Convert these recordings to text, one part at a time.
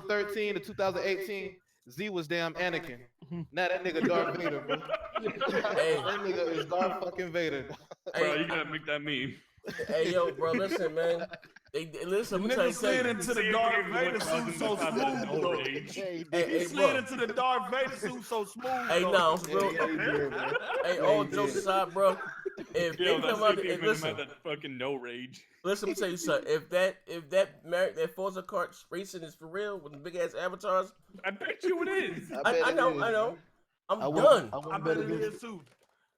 2013 to 2018, Z was damn Anakin. Now that nigga Darth Vader, bro. Hey, That nigga is Darth fucking Vader. Bro, you gotta make that meme. hey, yo, bro, listen, man. Listen, The I'm nigga slid into the Darth Vader suit so smooth, though. He slid into the Darth Vader suit so smooth. Hey, no, bro. Yeah, Hey, all jokes aside, bro. If they come out, listen, that fucking no rage. listen, let me tell you something. If that Forza Kart racing is for real with the big ass avatars, I bet you it is. I know. I'm I done. I bet it is too.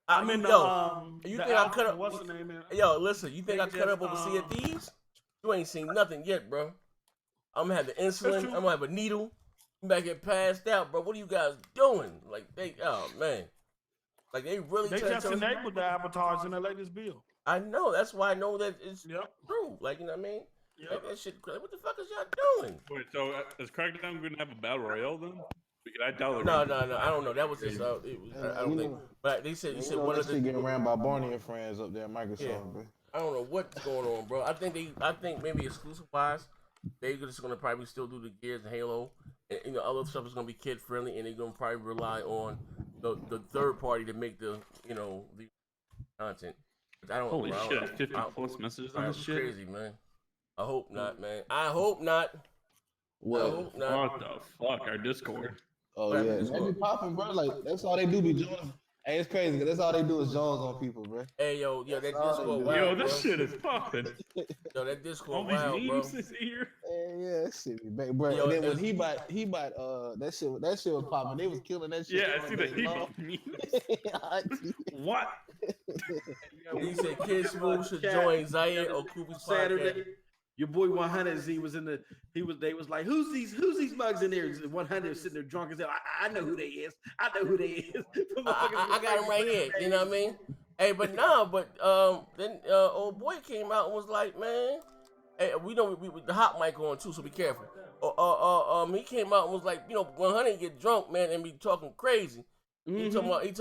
I mean, yo, you the think I cut up? what's the name? Yo, listen, you think I cut up over Sea of Thieves? You ain't seen nothing yet, bro. I'm gonna have the insulin. I'm gonna have a needle. I'm about to get passed out, bro. What are you guys doing? Like oh man, like they really. They just enabled the avatars in the latest bill. I know. That's why I know that it's Yep. true. Like, you know what I mean? Yep. Like, that shit. What the fuck is y'all doing? Wait, so is Crackdown gonna have a battle royale then? I doubt No. I don't know. That was just. I don't think. But they said. You said one of the. getting around by Barney and friends up there at Microsoft, Yeah. bro. I don't know what's going on, bro. I think maybe exclusive wise, they're just gonna probably still do the Gears and Halo, and you know other stuff is gonna be kid friendly, and they're gonna probably rely on the third party to make the the content. I don't. Holy bro, shit! 50 plus messages on this shit. Crazy, man. I hope not, man. I hope not. What? I hope not. What the fuck? Our Discord. Oh yeah, they be popping, bro. Like that's all they do be Jones. Hey, it's crazy because that's all they do is Jones on people, bro. Hey yo, that all they Discord do. wild, Yo, bro. this shit is popping. Yo, that Discord All these wild, bro. memes this year. Yeah, that shit be bad, bro. Yo, and then when it's- he bought that shit was popping. They was killing that shit. Yeah, I see the memes. What? He said Kid Smooth should join Zaire or Kubi's Saturday. podcast. Your boy 100 Z was in the. They was like, who's these mugs in there? 100 sitting there drunk as hell. I know who they is. I know who they is. I got him right here. You know what I mean? Hey, but then old boy came out and was like, man, hey, we know we the hot mic on too, so be careful. He came out and was like, 100 get drunk, man, and be talking crazy. He talking about, if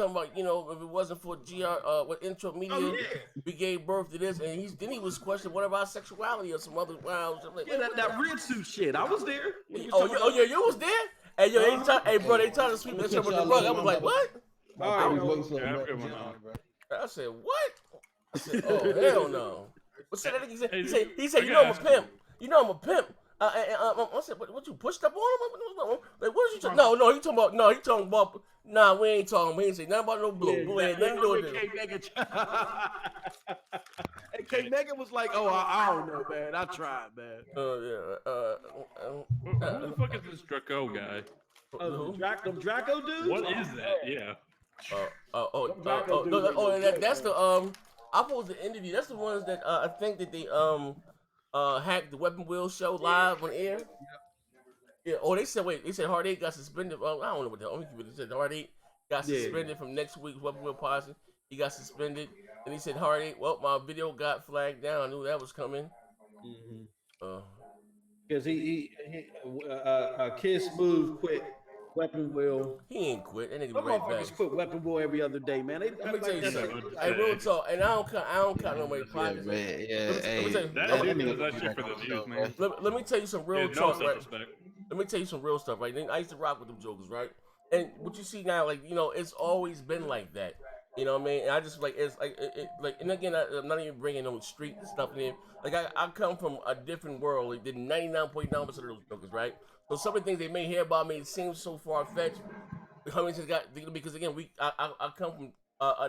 it wasn't for what Intro Media, we gave birth to this, and he was questioning what about sexuality or some other wild shit. Like, that red suit shit. I was there. Yeah, you was there? Hey, yo, they tried to sweep that shit with the rug. I was like, what? I said, what? I said, oh, hell no. What said that? He said, you know I'm a pimp. You know I'm a pimp. I said, what you pushed up on him? Like, what did you talking? No, he talking about. Nah, we ain't say nothing about no blue. Blue ain't nothing to do with it. And K Mega was like, oh, I don't know, man. I tried, man. Who the fuck is this Draco guy? Draco dude? What is that? Yeah. That's the I posed the interview. That's the ones that I think that they hacked the Weapon Wheel show live on air. Yeah. Oh, they said Hard 8 got suspended. I don't know what the only people said. Hard 8 got suspended from next week's Weapon Wheel policy. He got suspended, and he said Hard 8. Well, my video got flagged down. I knew that was coming. Because he Kid Smooth quit Weapon Wheel. He ain't quit. That nigga Some right back. motherfuckers quit Weapon Wheel every other day, man. Let me tell you something. Hey, real talk, and I don't count nobody pockets. That nigga That shit for the views, man. Let me tell you some real No talk, right? self-respect. Let me tell you some real stuff, right? I used to rock with them jokers, right? And what you see now, like, it's always been like that. You know what I mean? And I just it's like, and again, I'm not even bringing no street stuff in. Like, I come from a different world. Like, did 99.9% of those jokers, right? So some of the things they may hear about me seem so far fetched. Because again, I come from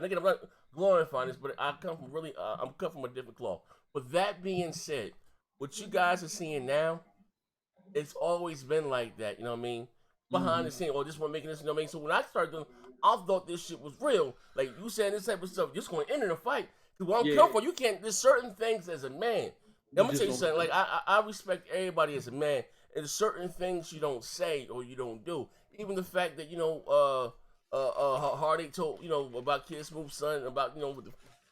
again, I'm not glorifying this, but I come from I'm come from a different cloth. But that being said, what you guys are seeing now, it's always been like that. You know what I mean? Behind the scene, or just want making this. You know what I mean? So when I started doing, I thought this shit was real. Like you saying this type of stuff, just going to enter the fight. Because where I'm coming from, you can't. There's certain things as a man. I'm gonna tell you something. Like I respect everybody as a man. And there's certain things you don't say or you don't do. Even the fact that Heartache told about Kid Smooth's son about do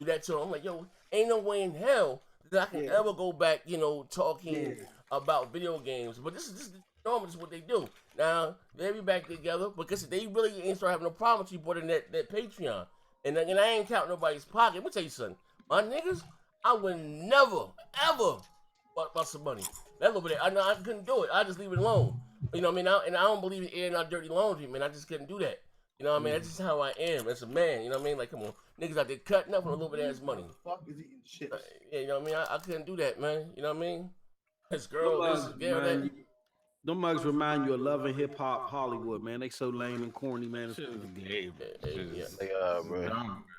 that to him. I'm like, yo, ain't no way in hell that I can ever go back talking about video games. But this is normal. This is what they do. Now they be back together because they really ain't start having no problem with you putting that Patreon. And I ain't counting nobody's pocket. Let me tell you something. My niggas, I would never ever about some money. That little bit, I couldn't do it. I just leave it alone. You know what I mean? And I don't believe in airing out dirty laundry, man. I just couldn't do that. You know what I mean? That's just how I am as a man. You know what I mean? Like, come on, niggas out there cutting up on a little bit of ass money. Fuck is eating shit. Yeah, you know what I mean? I couldn't do that, man. You know what I mean? This girl, this girl, that. Them mugs remind you of Love and Hip Hop Hollywood, man. They so lame and corny, man. Bro.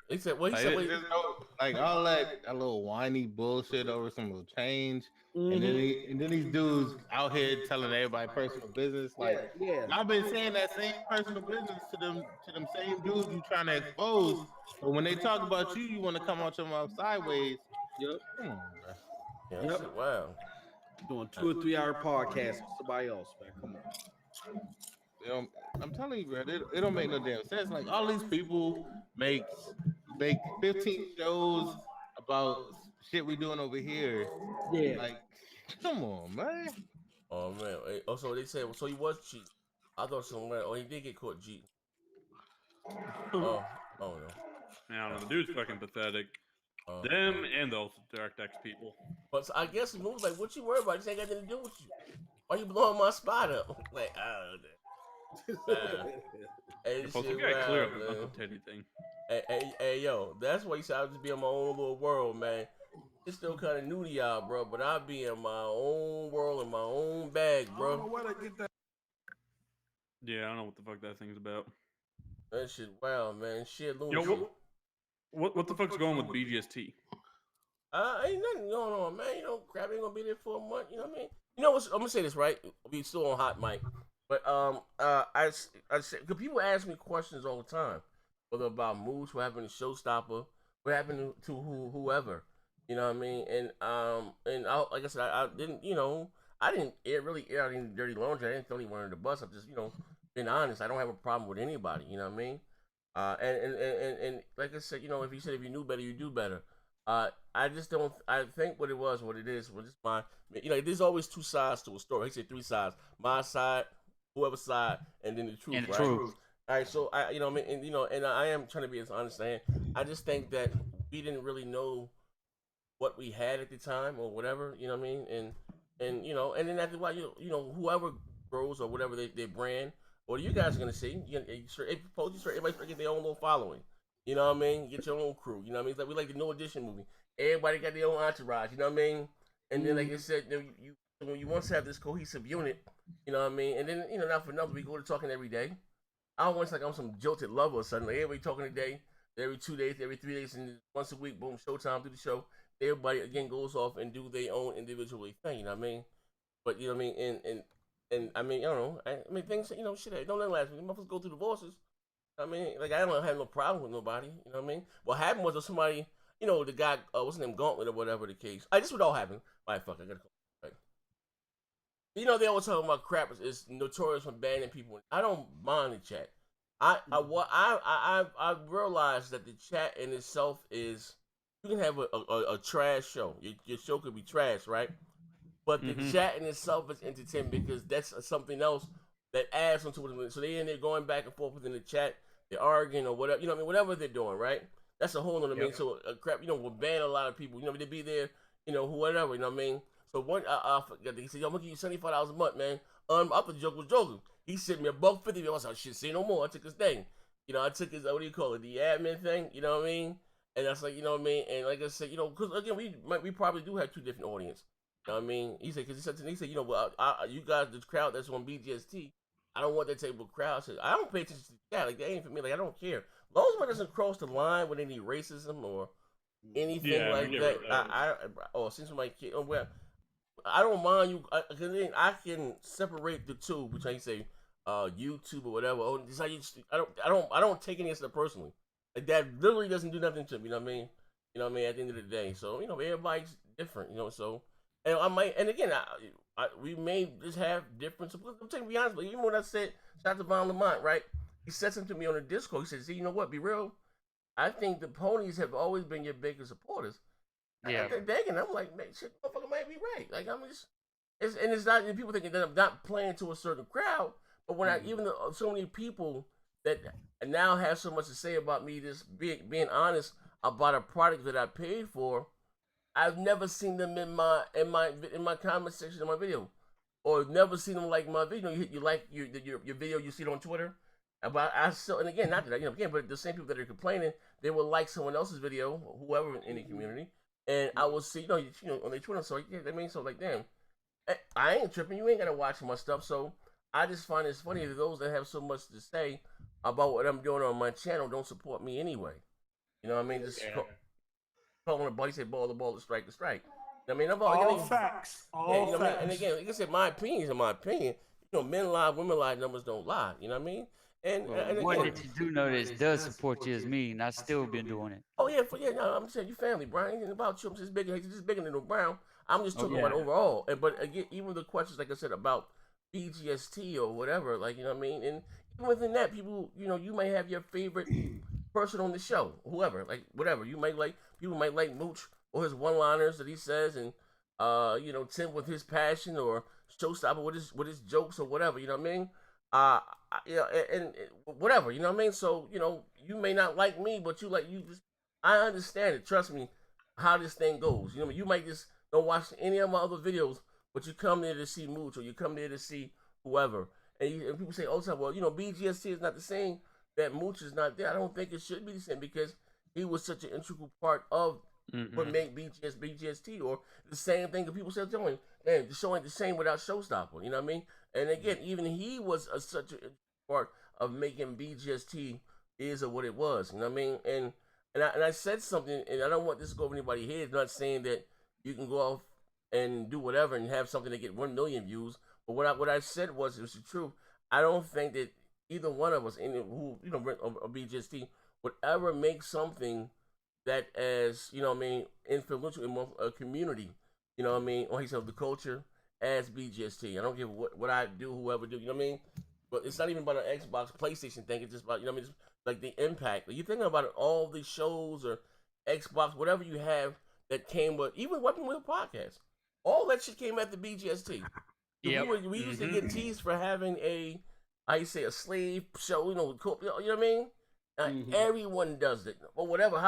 He said, "What he Like, said?" there's no, like all that little whiny bullshit over some little change, and then these dudes out here telling everybody personal business. Like, I've been saying that same personal business to them same dudes you trying to expose, but when they talk about you, you want to come out your mouth sideways. Yep. Come on, bro. Yeah, shit, wow. Doing 2 or 3 hour podcasts with somebody else, man. Come on. You know, I'm telling you, bro, it don't make no damn sense. Like, all these people make 15 shows about shit we doing over here. Yeah. Like, come on, man. Oh man. Oh, so they said, so he was cheating. I thought somewhere. Oh, he did get caught cheating. Oh no. I don't know. The dude's fucking pathetic. Them and those DirectX people. But so I guess the movie's like, what you worried about? This ain't got nothing to do with you. Why you blowing my spot up? Like, hey, Supposed to get clear up about the anything. Hey, yo, that's why you said I'll just be in my own little world, man. It's still kind of new to y'all, bro, but I'll be in my own world, in my own bag, bro. I don't know where they get that. Yeah, I don't know what the fuck that thing's about. That shit, wow, man. Shit, Yo, what the fuck's going with BGST? Ain't nothing going on, man. You know, crap ain't gonna be there for a month. You know what I mean? You know what? I'm gonna say this, right? We still on hot mic, but I say, cause people ask me questions all the time, whether about moves, what happened to Showstopper, what happened to whoever. You know what I mean? And like I said, I didn't, you know, I didn't really air out any dirty laundry. I didn't throw anyone under the bus. I'm just, you know, being honest. I don't have a problem with anybody. You know what I mean? And like I said, you know, if you knew better, you do better. I just don't. I think what it was, what it is, was just my. You know, there's always 2 sides to a story. He said 3 sides: my side, whoever's side, and then the truth. And the right? truth. All right, so you know, what I mean, and you know, and I am trying to be as honest as I am. I just think that we didn't really know what we had at the time or whatever. You know what I mean? And you know, and then after a while, you know, whoever grows or whatever their brand, or you guys are gonna see. Everybody get their own little following. You know what I mean? Get your own crew. You know what I mean? It's like we like the New Edition movie. Everybody got their own entourage. You know what I mean? And then, like I said, you want to have this cohesive unit. You know what I mean? And then, you know, not for nothing, we go to talking every day. I don't want to like I'm some jilted lover or something. Like everybody talking a day, every 2 days, every 3 days, and once a week, boom, showtime, do the show. Everybody again goes off and do their own individual thing. You know what I mean? But you know what I mean? And I mean, I don't know. I mean, things, you know, shit. Don't let last week. Motherfuckers go through divorces. I mean, like, I don't have no problem with nobody. You know what I mean? What happened was somebody, you know, the guy, what's his name, Gauntlet or whatever the case. This would all happen. All right, fuck, I gotta go. Right. You know, they always talking about crap is notorious for banning people. I don't mind the chat. I realized that the chat in itself is, you can have a trash show. Your show could be trash, right? But the chat in itself is entertainment because that's something else that adds onto it. So they in there going back and forth within the chat, they're arguing or whatever, you know what I mean, whatever they're doing, right? That's a whole nother mean. So crap, you know, will ban a lot of people. You know, they be there, you know, whatever, you know what I mean? So one, I forgot, he said, yo, I'm gonna give you $75 a month, man. I thought the joke was joking. He sent me $150. I was like, shit, say no more. I took his thing. You know, I took his, what do you call it, the admin thing, you know what I mean? And that's like, you know what I mean? And like I said, you know, because again, we probably do have 2 different audience. You know what I mean? He said, because he said to me, you know, well, you guys, the crowd that's on BGST, I don't want that type of crowd. I don't pay attention to that. Like, that ain't for me. Like, I don't care. As long as it doesn't cross the line with any racism or anything like that. Since somebody kid, well, I don't mind you. Because then I can separate the two, which I say, YouTube or whatever. Oh, this how you. I don't take any of that personally. Like, that literally doesn't do nothing to me. You know what I mean? You know what I mean? At the end of the day, so you know, everybody's different. You know, so. And I might, and again, we may just have different. I'm taking to be honest, but even when I said, shout out to Von Lamont, right? He said something to me on the Discord. He said, "See, you know what? Be real. I think the ponies have always been your biggest supporters." Yeah. And I'm like, man, shit, motherfucker might be right. Like, I'm just, it's not. People thinking that I'm not playing to a certain crowd, but when even so many people that now have so much to say about me, just being honest about a product that I paid for. I've never seen them in my comment section of my video. or never seen them like my video. You like your video, you see it on Twitter. But I still, and again, not that again, but the same people that are complaining, they will like someone else's video, whoever in the community, and I will see, you know, on their Twitter. So yeah, that means so like, damn, I ain't tripping. You ain't gotta watch my stuff. So I just find it's funny that those that have so much to say about what I'm doing on my channel don't support me anyway. You know what I mean? Just calling a buddy, say ball to strike to strike. I mean, all facts. All you know facts. And again, like I said, my opinion is my opinion. You know, men lie, women lie, numbers don't lie. You know what I mean? And one that you do know that does support you is me, and I still been doing it. Oh yeah, no, I'm saying you family, Brian. Ain't about you. I'm just bigger. He's just bigger than Brown. I'm just talking about overall. But again, even the questions, like I said, about BGST or whatever, like, you know what I mean. And even within that, people, you know, you may have your favorite person on the show, whoever, like whatever. You might like people might like Mooch or his one-liners that he says, and you know, Tim with his passion, or Showstopper with his jokes or whatever. You know what I mean? Yeah, and whatever, you know what I mean? So, you know, you may not like me, but I understand it. Trust me, how this thing goes. You know, you might just don't watch any of my other videos, but you come there to see Mooch, or you come there to see whoever. And people say, oh, well, you know, BGST is not the same, that Mooch is not there. I don't think it should be the same, because he was such an integral part of what made BGST, or the same thing that people said, man, the show ain't the same without Showstopper, you know what I mean? And again, even he was such a part of making BGST is or what it was, you know what I mean? And I said something, and I don't want this to go over anybody's head. I'm not saying that you can go off and do whatever and have something that get 1 million views. But what I said was, it was the truth. I don't think that either one of us, who, you know, or BGST, would ever make something that, as, you know what I mean, influential in a community, you know what I mean, or he said the culture, as BGST. I don't give what I do, whoever do, you know what I mean? But it's not even about an Xbox, PlayStation thing. It's just about, you know what I mean, it's like the impact. You're thinking about it, all these shows or Xbox, whatever you have that came with, even Weapon Wheel Podcast. All that shit came at the BGST. Yeah, we used to get teased for having a slave show, you know what I mean? Everyone does it, or whatever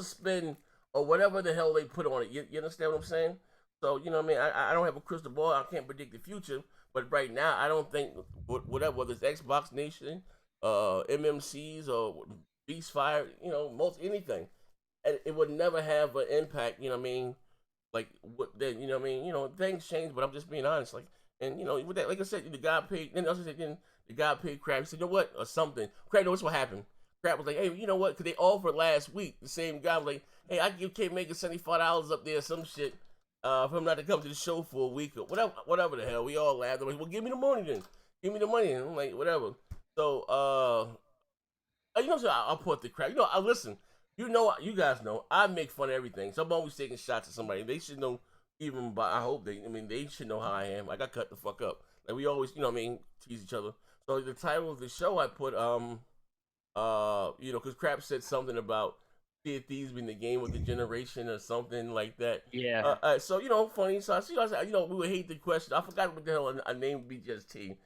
spin, or whatever the hell they put on it. You understand what I'm saying? So, you know what I mean? I don't have a crystal ball. I can't predict the future. But right now, I don't think, whatever, whether it's Xbox Nation, MMCs, or BEASTFIRE, you know, anything, it would never have an impact, you know what I mean? Like, then, you know what I mean? You know, things change, but I'm just being honest. Like, and, you know, with that, like I said, the guy paid, then the guy paid Crab. He said, you know what? Or something. Crab knows what happened. Crab was like, hey, you know what? Because they offered last week. The same guy was like, hey, I give K-Maker $75 up there, some shit. For him not to come to the show for a week or whatever the hell. We all laughed. Like, well, give me the money then. Give me the money. And I'm like, whatever. So, you know, so I'll put the crap. You know, listen. You know, you guys know, I make fun of everything. So I'm always taking shots at somebody. They should know, even by, they should know how I am. Like, I cut the fuck up. Like, we always, you know what I mean, tease each other. So the title of the show, I put, you know, because Crap said something about Sea of Thieves being the game of the generation or something like that. Yeah. So, you know, funny. So I see, you know, we would hate the question. I forgot what the hell I named BGST.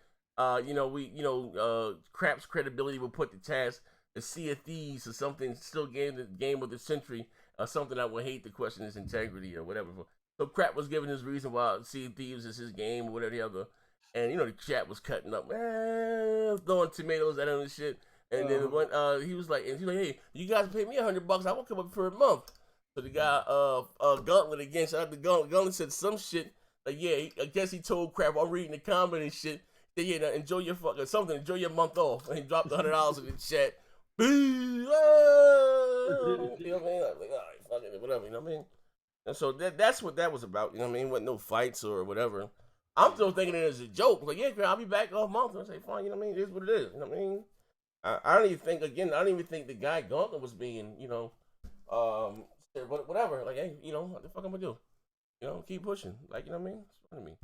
You know, Crap's credibility would put the task to Sea of Thieves or something, still the game of the century, or something. I would hate the question is integrity or whatever. So Crap was giving his reason why Sea of Thieves is his game or whatever the other. And, you know, the chat was cutting up, throwing tomatoes at him and shit. And then when he was like, hey, you guys pay me $100, I won't come up for a month. So the guy, Gauntlet again, shout out to Gauntlet. Gauntlet said some shit. Like, yeah, I guess he told Crap, I'm reading the comment and shit. Said, yeah, now enjoy your fucking something, enjoy your month off. And he dropped $100 in the chat. You know what I mean? Like, all right, fuck it, whatever, you know what I mean? And so that's what that was about, you know what I mean? Wasn't no fights or whatever. I'm still thinking it as a joke. Like, yeah, I'll be back off month. I say, fine, you know what I mean? It is what it is, you know what I mean? I don't even think the guy Gauntlet was being, you know, whatever. Like, hey, you know, what the fuck I'm gonna do? You know, keep pushing. Like, you know what I mean? It's funny to me.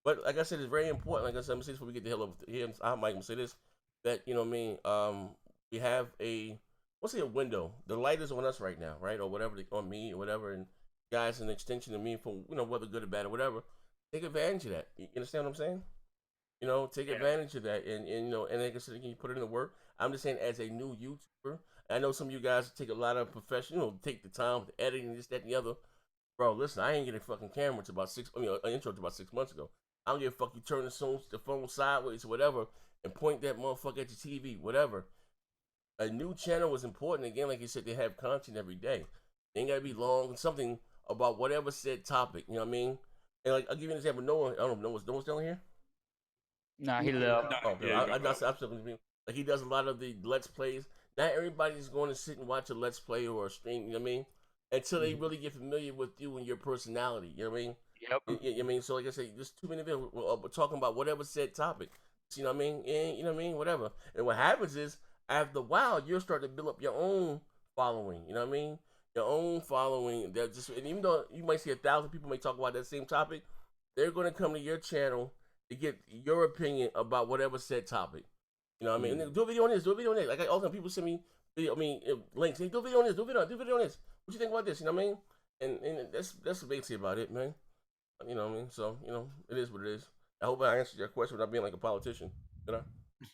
But like I said, it's very important. Like I said, I'm gonna say this before we get the hell over here. I'm gonna say this, that, you know what I mean? We have a window. The light is on us right now, right? Or whatever, on me or whatever. And guys, an extension of me from, you know, whether good or bad or whatever. Take advantage of that. You understand what I'm saying? You know, take advantage of that, and you know, and like I said, you put it into work. I'm just saying, as a new YouTuber, I know some of you guys take a lot of professional, you know, take the time to editing this, that, and the other. Bro, listen, I ain't getting a fucking camera to about an intro to about 6 months ago. I don't give a fuck. You turn the phone sideways or whatever, and point that motherfucker at your TV, whatever. A new channel was important. Again, like you said, they have content every day. It ain't gotta be long. Something about whatever said topic. You know what I mean? And like, I'll give you an example. Noah, I don't know, Noah's still here? Nah, he left. Oh, yeah, like he does a lot of the Let's Plays. Not everybody's going to sit and watch a Let's Play or a stream, you know what I mean? Until they really get familiar with you and your personality, you know what I mean? Yep. You know what I mean? So like I said, there's too many videos we're talking about whatever said topic. You know what I mean? And, you know what I mean? Whatever. And what happens is, after a while, you'll start to build up your own following, you know what I mean? Your own following. That just, and even though you might see 1,000 people may talk about that same topic, they're going to come to your channel to get your opinion about whatever said topic. You know what I mean? And do a video on this, do a video on that. Like all the time people send me video, links. Hey, do a video on this, do a video on this. What you think about this? You know what I mean? And that's basically about it, man. You know what I mean? So, you know, it is what it is. I hope I answered your question without being like a politician. You know?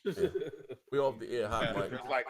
Yeah. We off the air hot mic. It's like